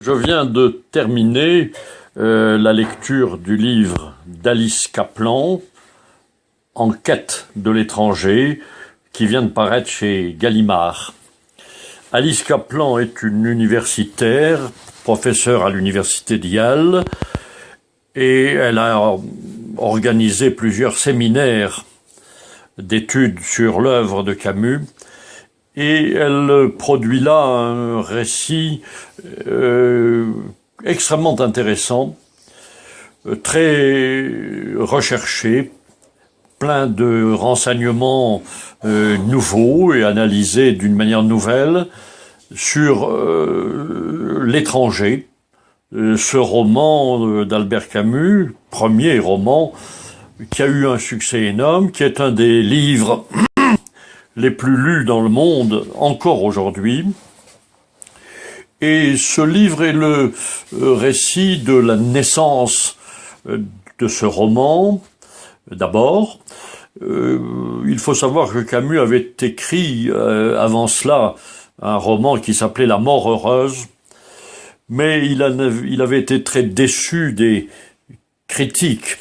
Je viens de terminer la lecture du livre d'Alice Kaplan, En quête de l'étranger, qui vient de paraître chez Gallimard. Alice Kaplan est une universitaire, professeure à l'université de Yale, et elle a organisé plusieurs séminaires d'études sur l'œuvre de Camus, et elle produit là un récit extrêmement intéressant, très recherché, plein de renseignements nouveaux et analysés d'une manière nouvelle sur l'étranger. Ce roman d'Albert Camus, premier roman, qui a eu un succès énorme, qui est un des livres les plus lus dans le monde encore aujourd'hui. Et ce livre est le récit de la naissance de ce roman. D'abord, il faut savoir que Camus avait écrit avant cela un roman qui s'appelait La mort heureuse, mais il avait été très déçu des critiques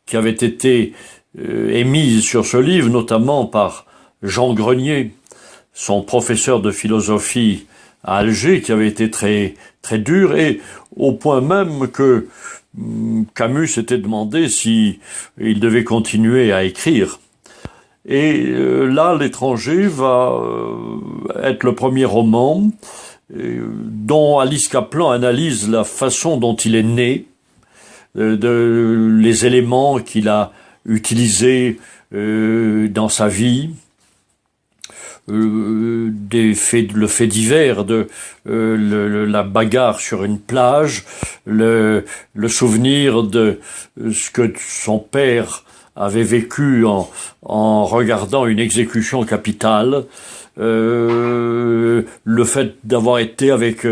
qui avaient été émises sur ce livre, notamment par Jean Grenier, son professeur de philosophie à Alger, qui avait été très dur, et au point même que Camus s'était demandé si il devait continuer à écrire. Et là, L'étranger va être le premier roman dont Alice Kaplan analyse la façon dont il est né, les éléments qu'il a utilisés dans sa vie, le fait divers de la bagarre sur une plage, le souvenir de ce que son père avait vécu en regardant une exécution capitale, le fait d'avoir été avec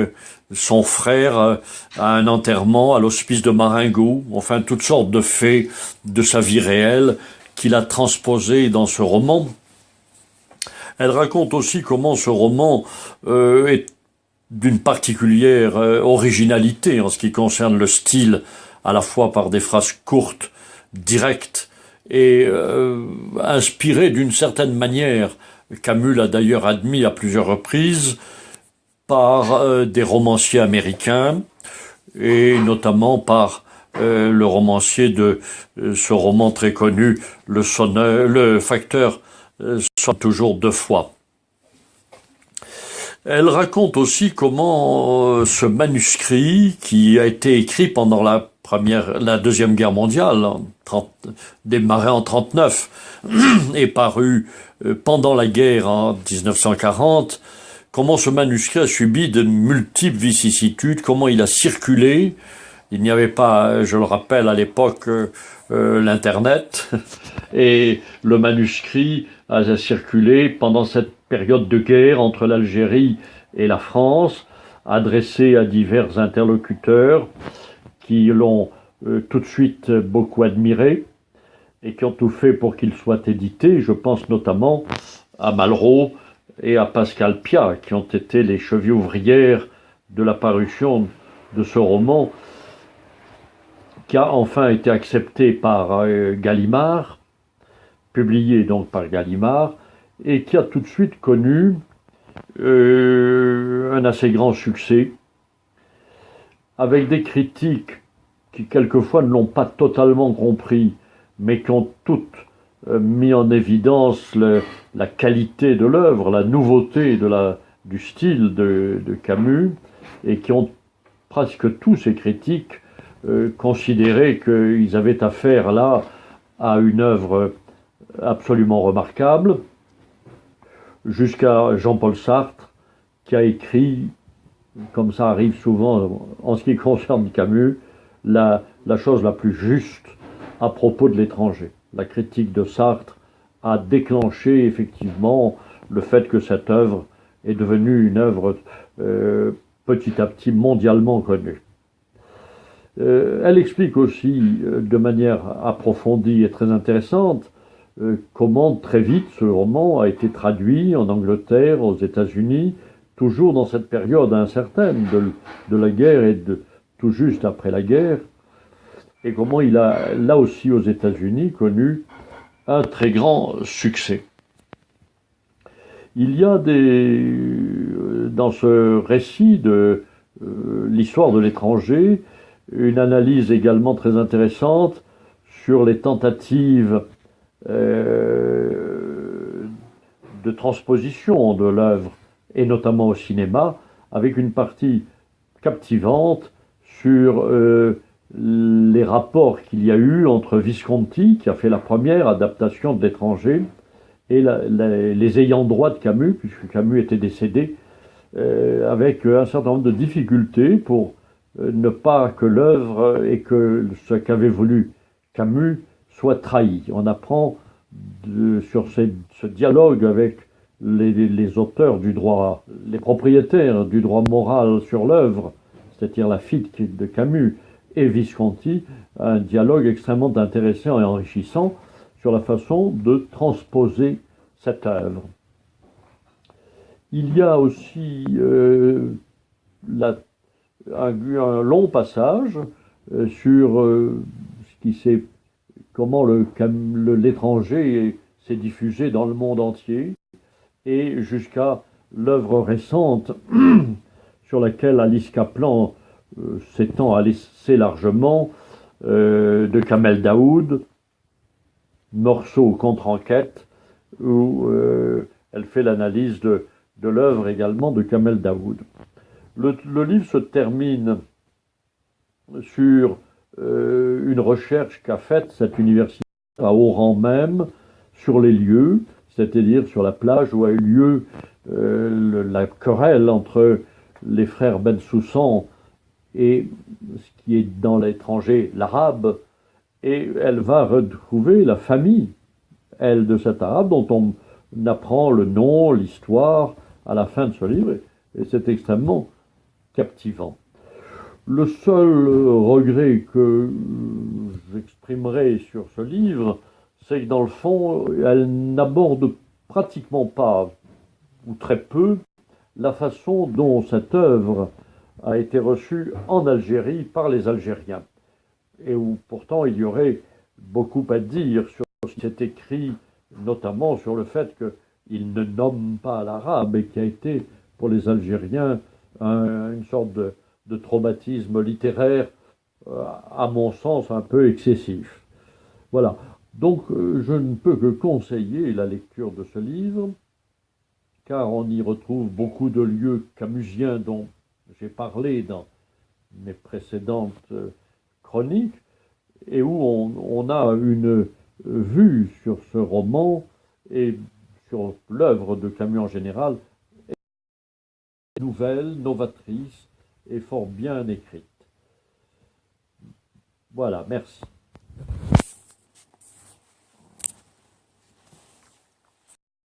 son frère à un enterrement à l'hospice de Marengo, enfin toutes sortes de faits de sa vie réelle qu'il a transposés dans ce roman. Elle raconte aussi comment ce roman est d'une particulière originalité en ce qui concerne le style, à la fois par des phrases courtes, directes, et inspiré d'une certaine manière, Camus l'a d'ailleurs admis à plusieurs reprises, par des romanciers américains, et notamment par le romancier de ce roman très connu, le facteur sonne toujours deux fois. Elle raconte aussi comment ce manuscrit, qui a été écrit pendant la Deuxième Guerre mondiale, démarré en 1939, et paru pendant la guerre en 1940, comment ce manuscrit a subi de multiples vicissitudes, comment il a circulé. Il n'y avait pas, je le rappelle, à l'époque, l'Internet, et le manuscrit a circulé pendant cette période de guerre entre l'Algérie et la France, adressé à divers interlocuteurs qui l'ont tout de suite beaucoup admiré et qui ont tout fait pour qu'il soit édité. Je pense notamment à Malraux et à Pascal Piat, qui ont été les chevilles ouvrières de la parution de ce roman, qui a enfin été accepté par Gallimard, publié donc par Gallimard, et qui a tout de suite connu un assez grand succès, avec des critiques qui quelquefois ne l'ont pas totalement compris, mais qui ont toutes mis en évidence la qualité de l'œuvre, la nouveauté du style de Camus, et qui ont presque tous ces critiques considéré qu'ils avaient affaire là à une œuvre absolument remarquable, jusqu'à Jean-Paul Sartre, qui a écrit, comme ça arrive souvent en ce qui concerne Camus, la chose la plus juste à propos de l'étranger. La critique de Sartre a déclenché effectivement le fait que cette œuvre est devenue une œuvre petit à petit mondialement connue. Elle explique aussi de manière approfondie et très intéressante comment très vite ce roman a été traduit en Angleterre, aux États-Unis, toujours dans cette période incertaine de la guerre et tout juste après la guerre, et comment il a, là aussi aux États-Unis, connu un très grand succès. Il y a dans ce récit de l'histoire de l'étranger, une analyse également très intéressante sur les tentatives de transposition de l'œuvre, et notamment au cinéma, avec une partie captivante sur les rapports qu'il y a eu entre Visconti, qui a fait la première adaptation de l'étranger, et les ayants droit de Camus, puisque Camus était décédé, avec un certain nombre de difficultés pour ne pas que l'œuvre et que ce qu'avait voulu Camus soit trahi. On apprend sur ce dialogue avec les auteurs du droit, les propriétaires du droit moral sur l'œuvre, c'est-à-dire la fille de Camus et Visconti, un dialogue extrêmement intéressant et enrichissant sur la façon de transposer cette œuvre. Il y a aussi un long passage sur comment l'étranger s'est diffusé dans le monde entier, et jusqu'à l'œuvre récente sur laquelle Alice Kaplan s'étend assez largement, de Kamel Daoud, Morceau contre-enquête, où elle fait l'analyse de l'œuvre également de Kamel Daoud. Le livre se termine sur une recherche qu'a faite cette université à Oran même, sur les lieux, c'est-à-dire sur la plage où a eu lieu la querelle entre les frères Ben-Soussan et ce qui est dans l'étranger l'arabe, et elle va retrouver la famille, elle, de cet arabe, dont on apprend le nom, l'histoire, à la fin de ce livre, et c'est extrêmement captivant. Le seul regret que j'exprimerai sur ce livre, c'est que dans le fond, elle n'aborde pratiquement pas, ou très peu, la façon dont cette œuvre a été reçue en Algérie par les Algériens, et où pourtant il y aurait beaucoup à dire sur ce qui s'est écrit, notamment sur le fait qu'il ne nomme pas l'arabe, et qui a été pour les Algériens une sorte de traumatisme littéraire, à mon sens, un peu excessif. Voilà. Donc, je ne peux que conseiller la lecture de ce livre, car on y retrouve beaucoup de lieux camusiens dont j'ai parlé dans mes précédentes chroniques, et où on a une vue sur ce roman et sur l'œuvre de Camus en général, nouvelle, novatrice et fort bien écrite. Voilà, merci.